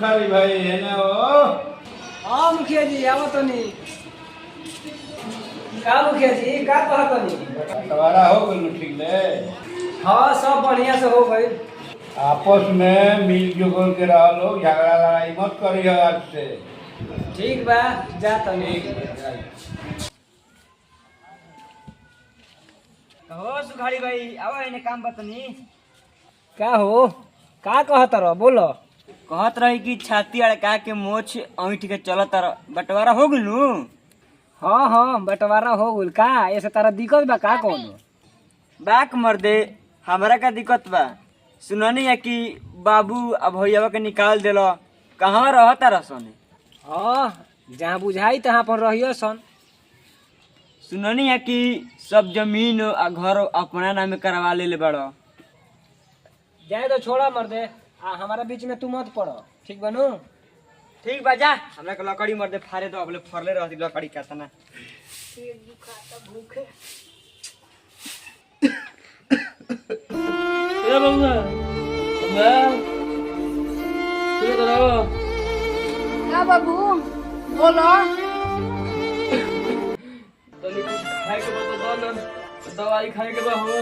खाली भाई है ना वो। हाँ मुखिया जी आओ तो नहीं का मुखिया जी का कहा तो नहीं तुम्हारा हो गई ठीक है। हाँ सब बढ़िया से हो गई। आपस में मिलजुल के रह लो, झगड़ा लड़ाई मत करिए आज से। ठीक बा जा तो नहीं। हो सुखाड़ी भाई आओ इन्हें काम बतनी। का हो का कहत रहो बोलो। कहत रही कि छाती अड़का के मोछ ऐठ के चलत बंटवारा हो गइलू। हाँ हाँ बंटवारा हो गइल का ऐसे तारा दिक्कत बा का कोनो। बाक मर्दे हमरा का दिक्कत बा। सुननी है कि बाबू अब भैया के निकाल देलो कहाँ रहता रसने। हाँ जहाँ बुझाई तहाँ पर रहियो सन। सुननी है कि सब जमीन आ घर अपना नाम करवा ले बड़ो। जाए तो छोड़ा मर्दे आ हमारा बीच में तू मत पड़ो ठीक बनू। ठीक बा जा हमरा के लकड़ी मर्दे फारे तो अबले फरले रहती लकड़ी कातना। ए बबुआ बबुआ तू करो क्या बाबू बोलो। तनी कुछ खाए के बता दो ना, दवाई खाए के बा हो।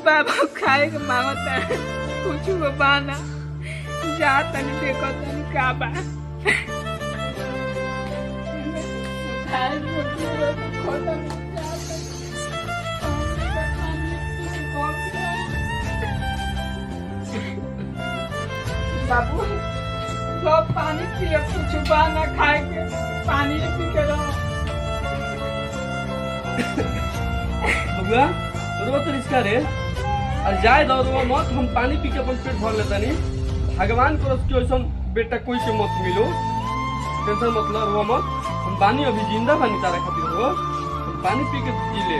बाबा खाए के मांगता है कुछ को बाना जा तनी देखो तनी का बा। खाए को खोता बाबू सब पानी पिए कुछ बाना खाए के पानी पी के रहो। बबुआ रोत रिस्का रे और जाए दो रो मत, हम पानी पी के अपन पेट भर लेता नहीं। भगवान को रस के ऐसा बेटा कोई के मत मिलो, टेंशन मत लो रो मत। हम पानी अभी जिंदा पानी तारा खातिर हो, हम पानी पी के जी ले।